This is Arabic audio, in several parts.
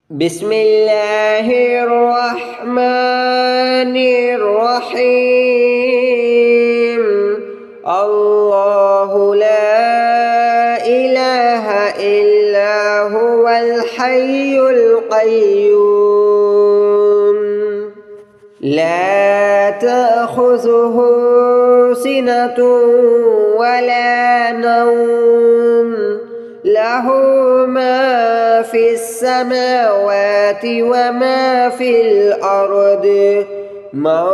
بسم الله الرحمن الرحيم. الله لا إله إلا هو الحي القيوم لا تأخذه سنة ولا نوم له ما في السماوات وما في الأرض من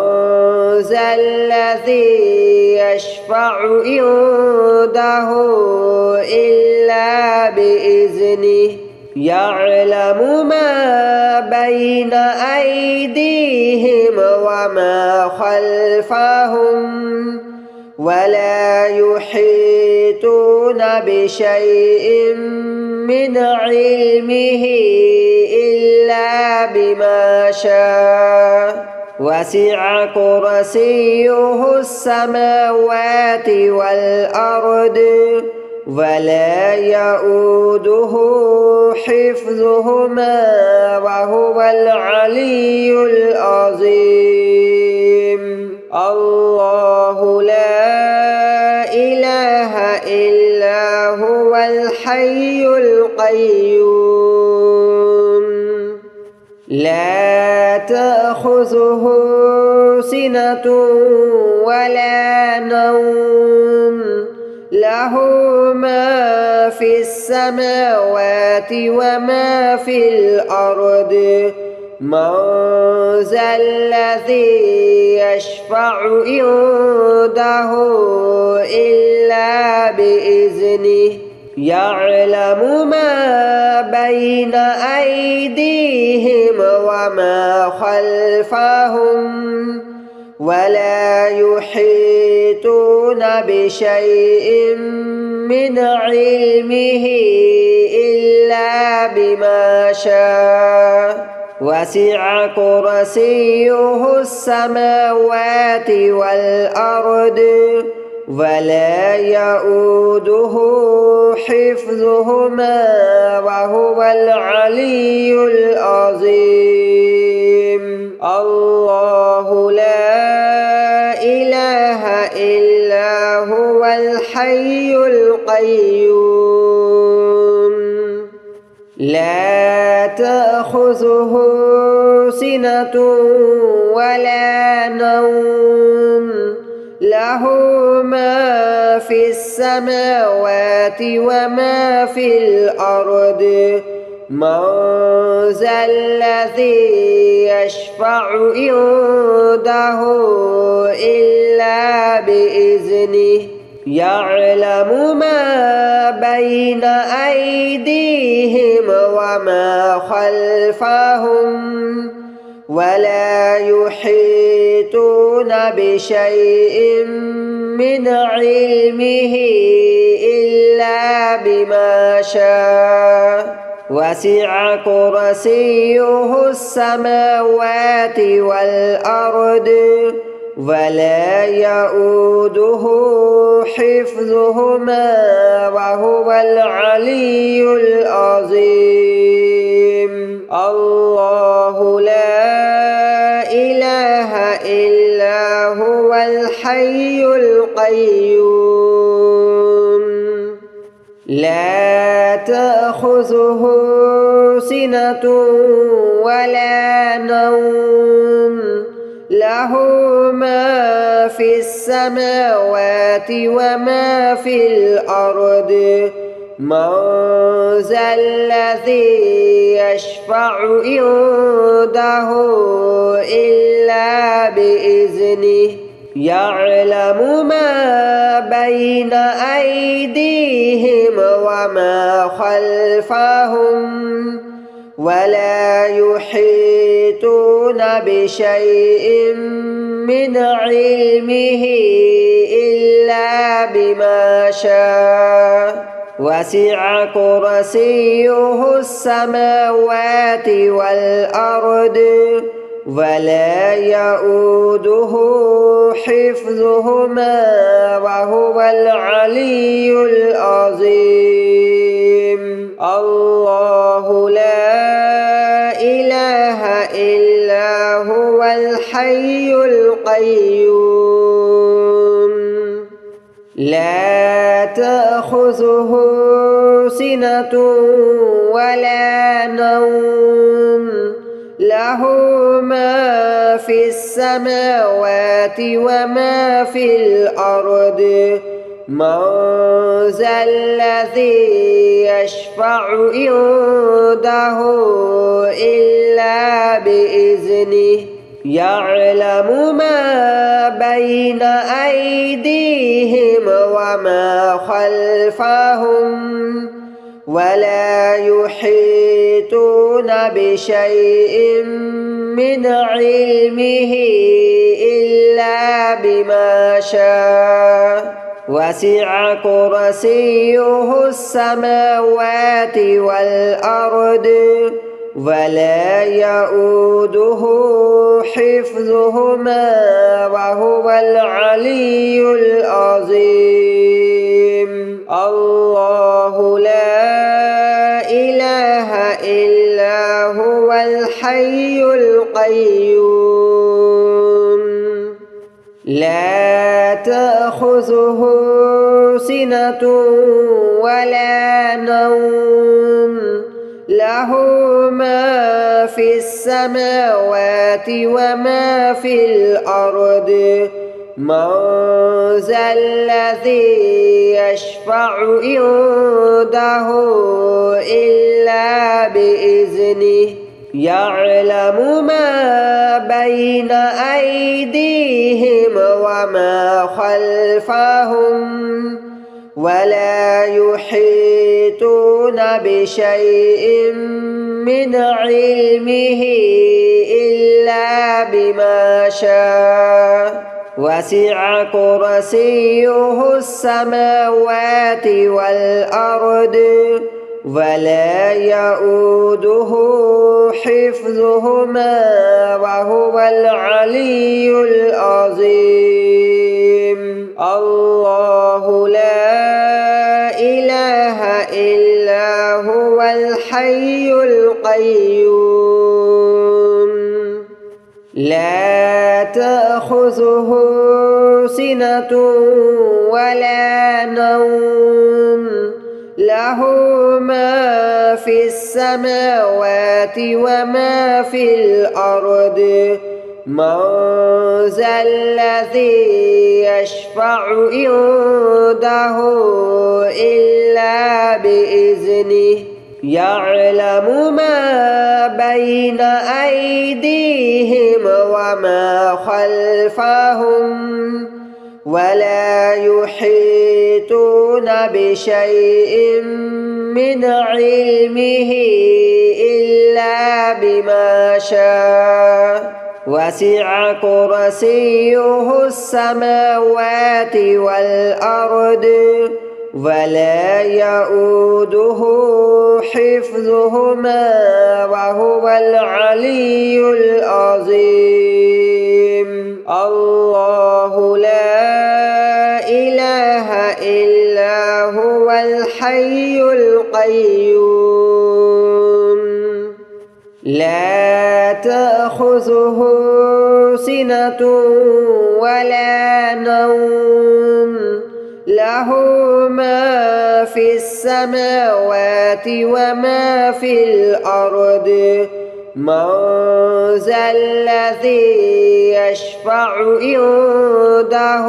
ذا الذي يشفع عنده إلا بإذنه يعلم ما بين أيديهم وما خلفهم ولا يحيطون بشيء من علمه إلا بما شاء وسع كرسيه السماوات والأرض ولا يؤوده حفظهما وهو العلي العظيم. الله لا إله إلا هو الحي القيوم لا تأخذه سنة ولا نوم له ما في السماوات وما في الأرض من ذا الذي يشفع عنده إلا بإذنه يعلم ما بين أيديهم وما خلفهم ولا يحيطون بشيء من علمه إلا بما شاء وسع كرسيه السماوات والأرض ولا يؤوده حفظهما وهو العلي العظيم. الله لا إله إلا هو الحي القيوم لا تأخذه سنة ولا نوم له ما في السماوات وما في الأرض من ذا الذي يشفع عنده إلا بإذنه يعلم ما بين أيديهم وما خلفهم ولا يحيطون بشيء من علمه إلا بما شاء وسع كرسيه السماوات والأرض ولا يؤوده حفظهما وهو العلي العظيم. الله لا إله إلا هو الحي القيوم لا تأخذه سنة ولا نوم له ما في السماوات وما في الأرض من ذا الذي يشفع عنده إلا بإذنه يعلم ما بين أيديهم وما خلفهم ولا يحيطون بشيء من علمه إلا بما شاء وسع كرسيه السماوات والأرض ولا يؤوده حفظهما وهو العلي العظيم. الله لا الحي القيوم لا تأخذه سنة ولا نوم له ما في السماوات وما في الأرض من ذا الذي يشفع عنده إلا بإذنه يعلم ما بين أيديهم وما خلفهم ولا يحيطون بشيء من علمه إلا بما شاء وسع كرسيه السماوات والأرض ولا يؤوده حفظهما وهو العلي العظيم الله لا إله إلا هو الحي القيوم لا تأخذه سنة ولا نوم له ما في السماوات وما في الأرض من ذا الذي يشفع عنده إلا بإذنه يعلم ما بين أيديهم وما خلفهم ولا يحيطون بشيء من علمه إلا بما شاء وسع كرسيه السماوات والأرض ولا يؤوده حفظهما وهو العلي العظيم الله لا إله إلا هو الحي القيوم لا تأخذه سنة ولا نوم له ما في السماوات وما في الأرض من ذا الذي يشفع عنده إلا بإذنه يعلم ما بين أيديهم وما خلفهم ولا يحيطون بشيء من علمه إلا بما شاء وسع كرسيه السماوات والأرض ولا يؤوده حفظهما وهو العلي العظيم الله لا إله إلا هو الحي القيوم لا تأخذه سنة ولا نوم له ما في السماوات وما في الأرض من ذا الذي يشفع عنده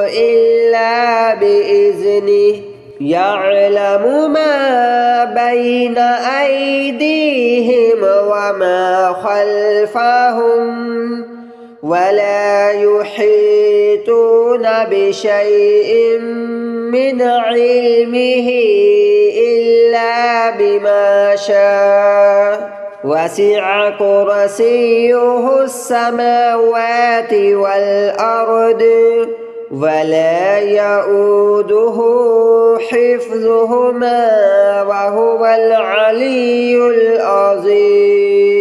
إلا بإذنه يعلم ما بين أيديهم وما خلفهم ولا يحيطون بشيء من علمه إلا بما شاء وسع كرسيه السماوات والأرض ولا يؤوده حفظهما وهو العلي العظيم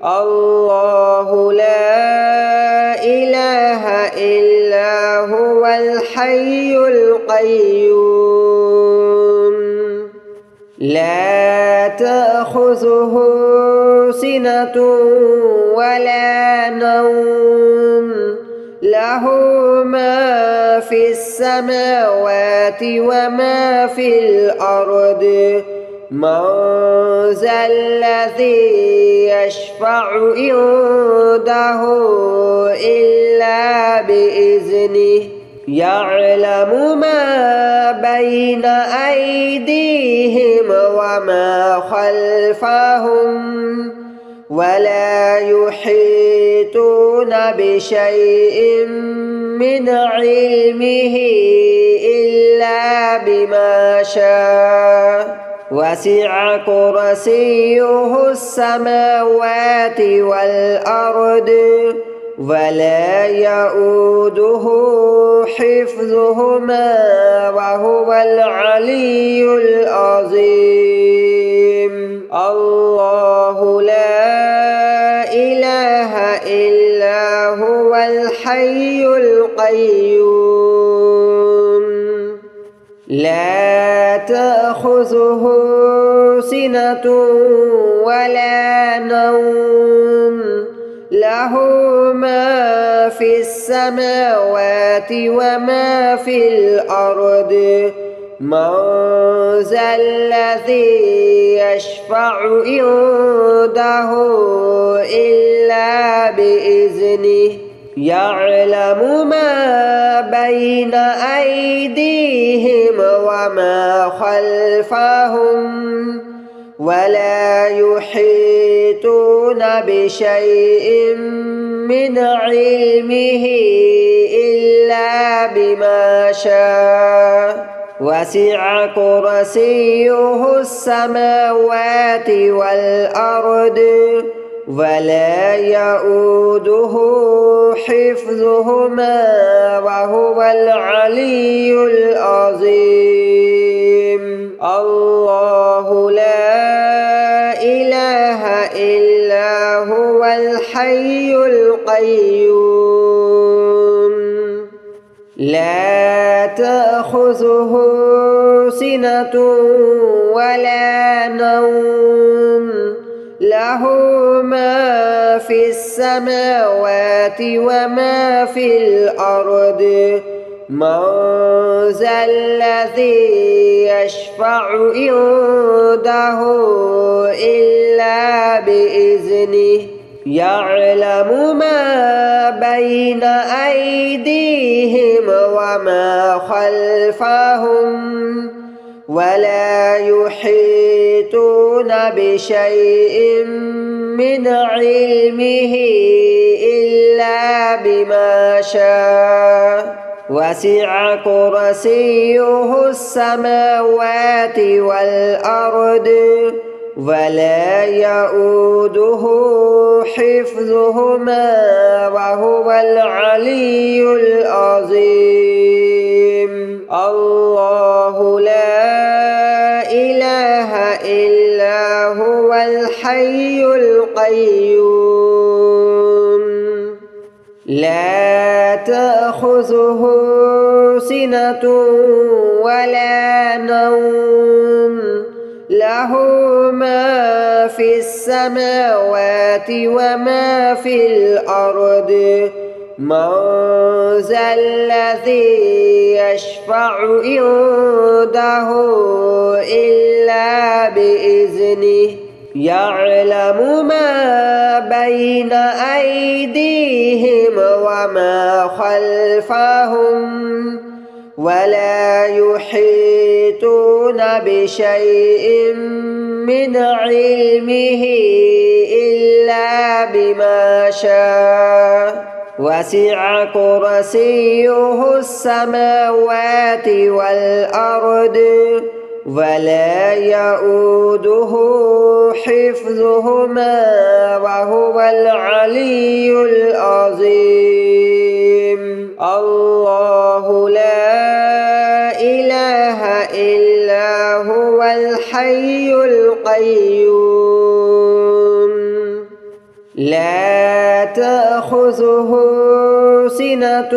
الله لا إله إلا هو الحي القيوم لا تأخذه سنة ولا نوم له ما في السماوات وما في الأرض من ذا الذي يشفع عنده إلا بإذنه يعلم ما بين أيديهم وما خلفهم ولا يحيطون بشيء من علمه إلا بما شاء وسع كرسيه السماوات والأرض ولا يؤوده حفظهما وهو العلي العظيم الله لا إله إلا هو الحي القيوم لا تأخذه سنة ولا نوم له ما في السماوات وما في الأرض من ذا الذي يشفع عنده إلا بإذنه يعلم ما بين أيديهم وما خلفهم ولا يحيطون بشيء من علمه إلا بما شاء وسع كرسيه السماوات والأرض ولا يؤوده حفظهما وهو العلي العظيم الله لا إله إلا هو الحي القيوم لا تأخذه سنة ولا نوم له ما في السماوات وما في الأرض من ذا الذي يشفع عنده إلا بإذنه يعلم ما بين أيديهم وما خلفهم ولا يحيطون بشيء من علمه إلا بما شاء وسع كرسيه السماوات والأرض ولا يؤوده حفظهما وهو العلي العظيم الله لا إله إلا هو الحي القيوم لا تأخذه سنة ولا نوم له ما في السماوات وما في الأرض من ذا الذي يشفع عنده إلا بإذنه يعلم ما بين أيديهم وما خلفهم ولا يحيطون بشيء من علمه إلا بما شاء وسع كرسيه السماوات والأرض ولا يؤوده حفظهما وهو العلي العظيم الله لا إله إلا هو الحي القيوم لا تأخذه سنة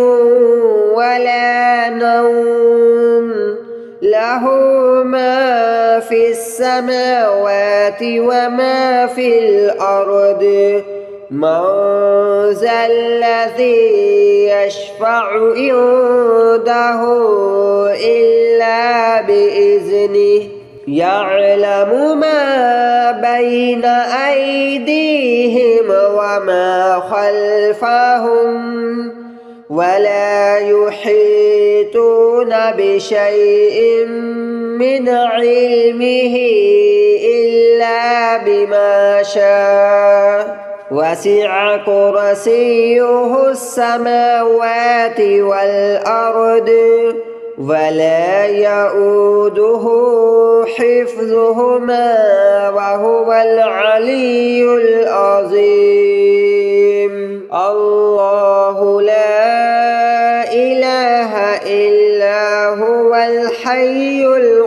ولا نوم له ما في السماوات وما في الأرض من ذا الذي يشفع عنده إلا بإذنه يعلم ما بين أيديهم وما خلفهم ولا يحيطون بشيء من علمه إلا بما شاء وسع كرسيه السماوات والأرض ولا يؤوده حفظهما وهو العلي العظيم الله لا إله إلا هو الحي القيوم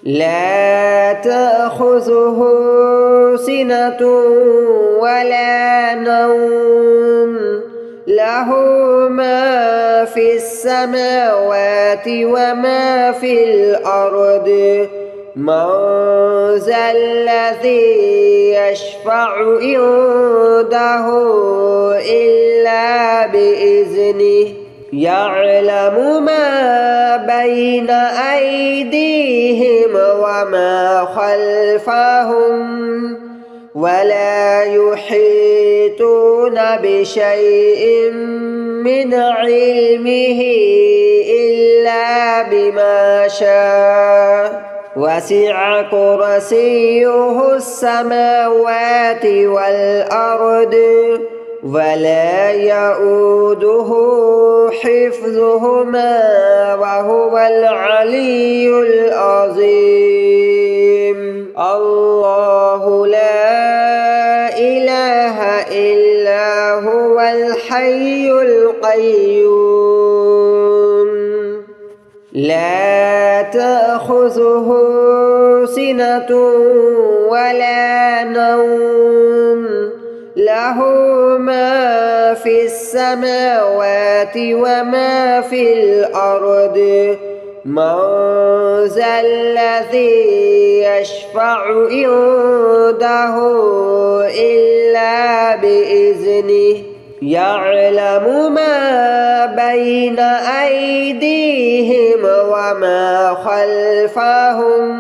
لا تأخذه سنة ولا نوم له ما في السماوات وما في الأرض من ذا الذي يشفع عنده إلا بإذنه يعلم ما بين أيديهم وما خلفهم ولا يحيطون بشيء من علمه إلا بما شاء وسع كرسيه السماوات والأرض ولا يؤوده حفظهما وهو العلي العظيم الله لا إله إلا هو الحي القيوم لا تأخذه سنة ولا نوم له ما في السماوات وما في الأرض من ذا الذي يشفع عنده إلا بإذنه يعلم ما بين أيديهم وما خلفهم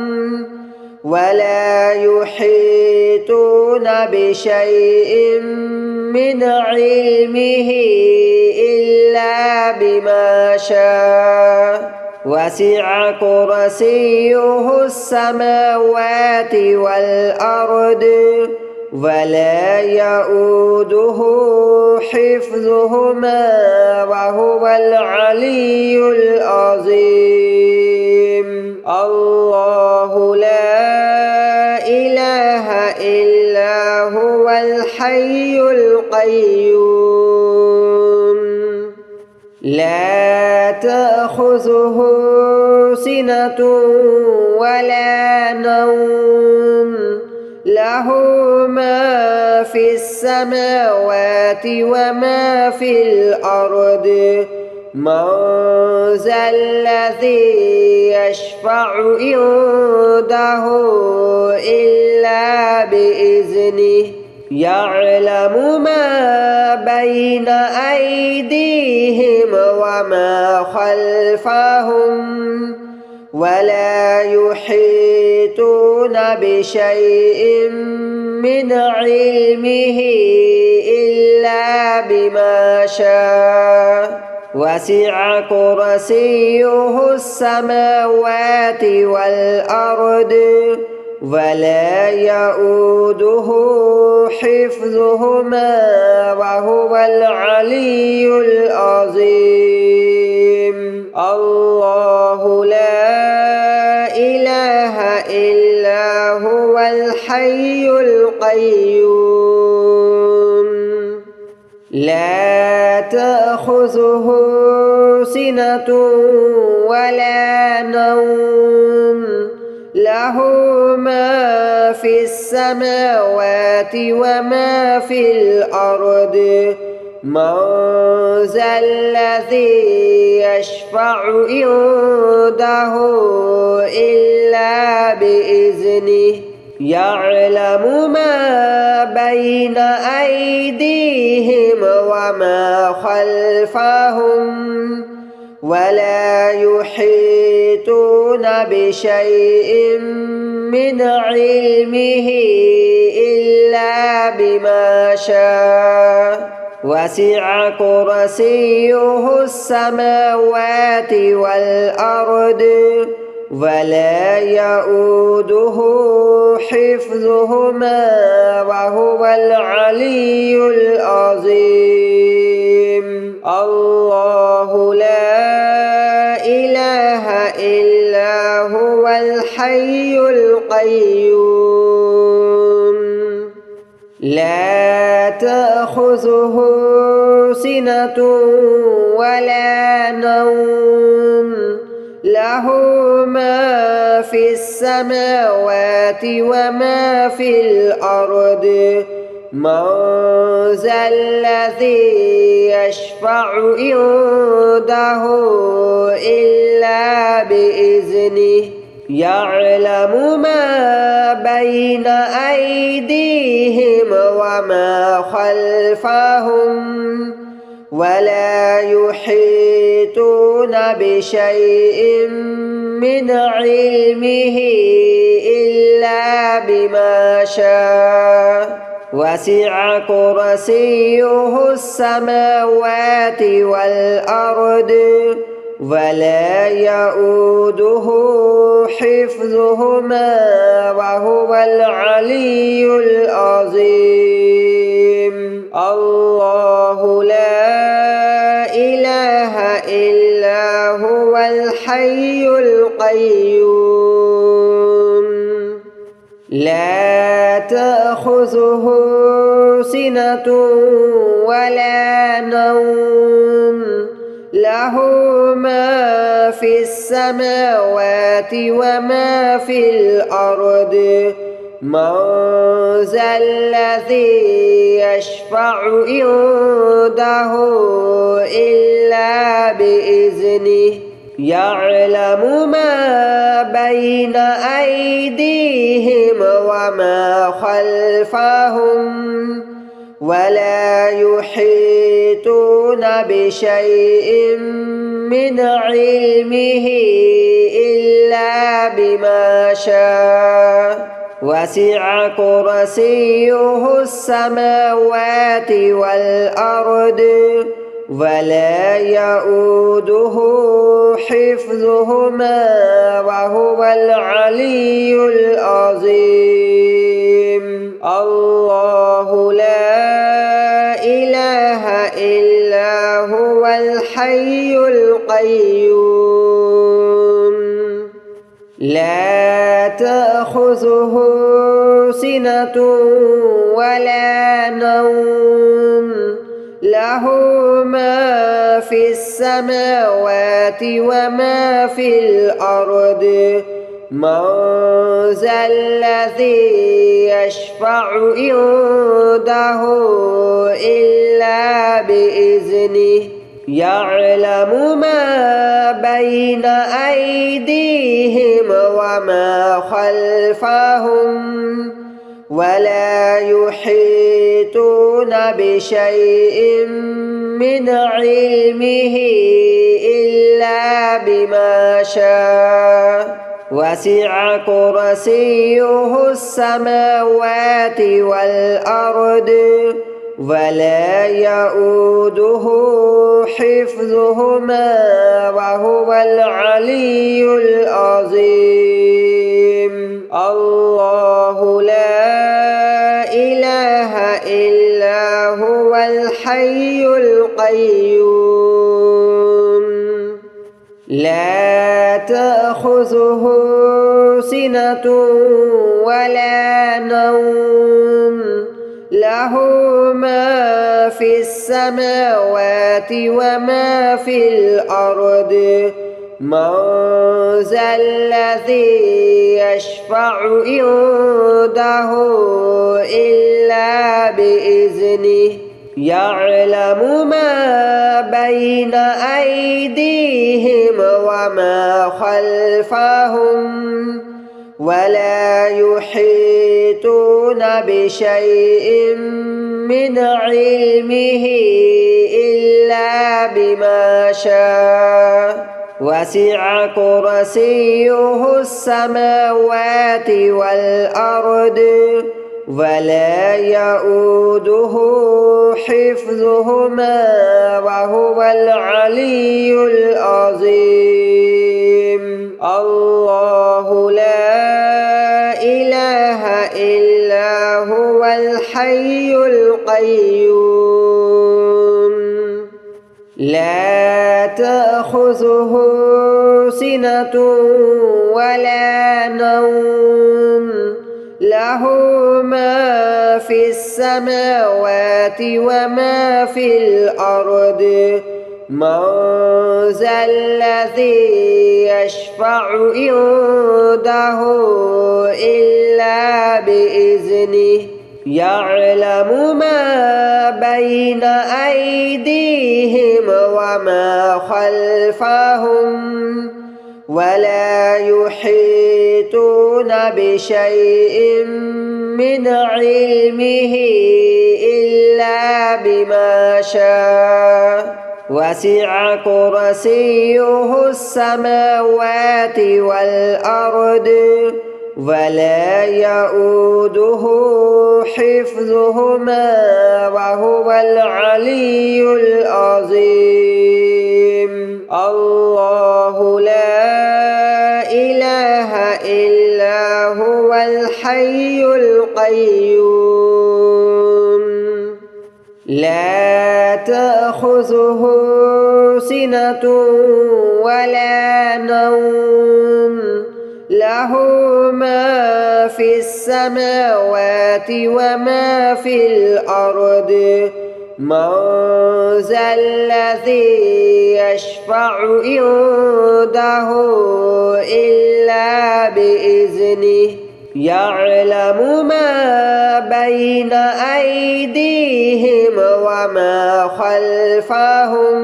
ولا يحيطون بشيء من علمه إلا بما شاء وسع كرسيه السماوات والأرض ولا يؤوده حفظهما وهو العلي العظيم الله لا إله إلا هو الحي القيوم لا تأخذه سنة ولا نوم له ما في السماوات وما في الأرض من ذا الذي يشفع عنده إلا بإذنه يعلم ما بين أيديهم وما خلفهم ولا يحيطون بشيء من علمه إلا بما شاء وسع كرسيه السماوات والأرض ولا يؤوده حفظهما وهو العلي العظيم الله لا إله إلا هو الحي القيوم لا تأخذه سنة ولا نوم له ما في السماوات وما في الأرض من ذا الذي يشفع يشفع عنده إلا بإذنه يعلم ما بين أيديهم وما خلفهم ولا يحيطون بشيء من علمه إلا بما شاء وسع كرسيه السماوات والأرض ولا يؤوده حفظهما وهو العلي العظيم الله لا إله إلا هو الحي القيوم لا تأخذه سنة ولا نوم له ما في السماوات وما في الأرض من ذا الذي يشفع عنده إلا بإذنه يعلم ما بين أيديهم وما خلفهم ولا يحيطون بشيء من علمه إلا بما شاء وسع كرسيه السماوات والأرض ولا يؤوده حفظهما وهو العلي العظيم الله لا إله إلا هو الحي القيوم لا تأخذه سنة ولا نوم له ما في السماوات وما في الأرض من ذا الذي يشفع عنده إلا بإذنه يعلم ما بين أيديهم وما خلفهم ولا يحيطون بشيء من علمه إلا بما شاء وسع كرسيه السماوات والأرض ولا يؤوده حفظهما وهو العلي العظيم الله لا إله إلا هو الحي القيوم لا تأخذه سنة ولا نوم له ما في السماوات وما في الأرض من ذا الذي يشفع عنده إلا بإذنه يعلم ما بين أيديهم وما خلفهم ولا يحيطون بشيء من علمه إلا بما شاء وسع كرسيه السماوات والأرض ولا يؤوده حفظهما وهو العلي العظيم الله لا إله إلا هو الحي القيوم لا تأخذه سنة ولا نوم له ما في السماوات وما في الأرض من ذا الذي يشفع عنده إلا بإذنه يعلم ما بين أيديهم وما خلفهم ولا يحيطون بشيء من علمه إلا بما شاء وسع كرسيه السماوات والأرض ولا يؤوده حفظهما وهو العلي العظيم الله لا إله إلا هو الحي القيوم لا تأخذه سنة ولا نوم له ما في السماوات وما في الأرض من ذا الذي يشفع عنده إلا بإذنه يعلم ما بين أيديهم وما خلفهم ولا يحيطون بشيء من علمه إلا بما شاء وسع كرسيه السماوات والأرض ولا يؤوده حفظهما وهو العلي العظيم الله لا إله إلا هو الحي القيوم لا تأخذه سنة ولا نوم له ما في السماوات وما في الأرض من ذا الذي يشفع عنده إلا بإذنه يعلم ما بين أيديهم وما خلفهم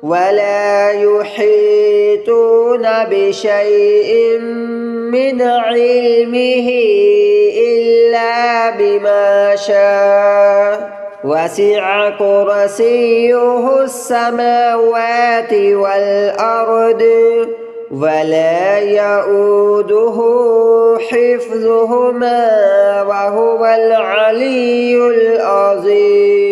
ولا يحيطون بشيء من علمه إلا بما شاء وسع كرسيه السماوات والأرض ولا يؤوده حفظهما وهو العلي العظيم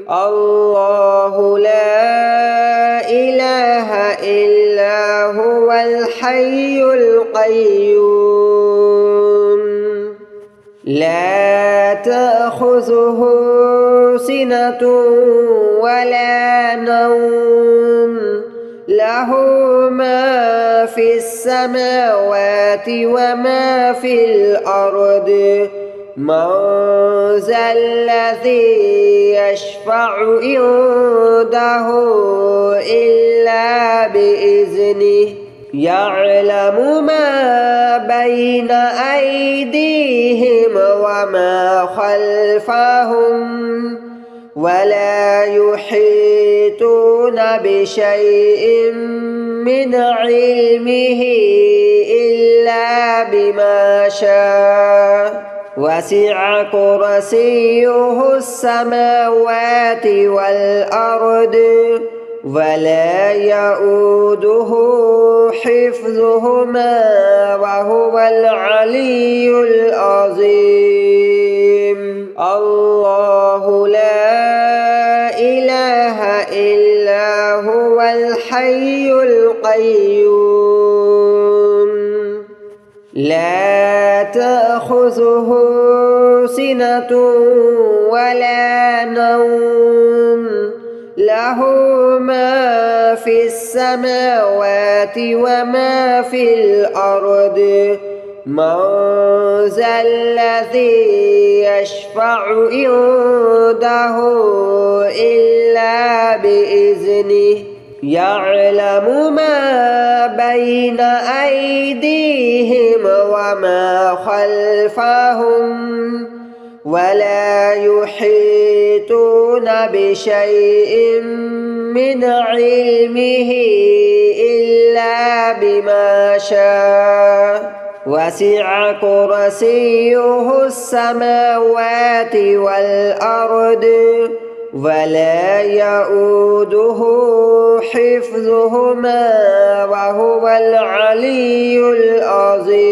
الله لا إله إلا هو الحي القيوم لا تأخذه سنة ولا نوم له ما في السماوات وما في الأرض من ذا الذي يشفع عنده إلا بإذنه يعلم ما بين أيديهم وما خلفهم ولا يحيطون بشيء من علمه إلا بما شاء وسع كرسيه السماوات والأرض ولا يؤوده حفظهما وهو العلي العظيم الله لا إله إلا هو الحي القيوم لا تأخذه سنة ولا نوم له ما في السماوات وما في الأرض من ذا الذي يشفع عنده إلا بإذنه يعلم ما بين أيديهم وما خلفهم ولا يحيطون بشيء من علمه إلا بما شاء وسع كرسيه السماوات والأرض ولا يؤوده حفظهما وهو العلي العظيم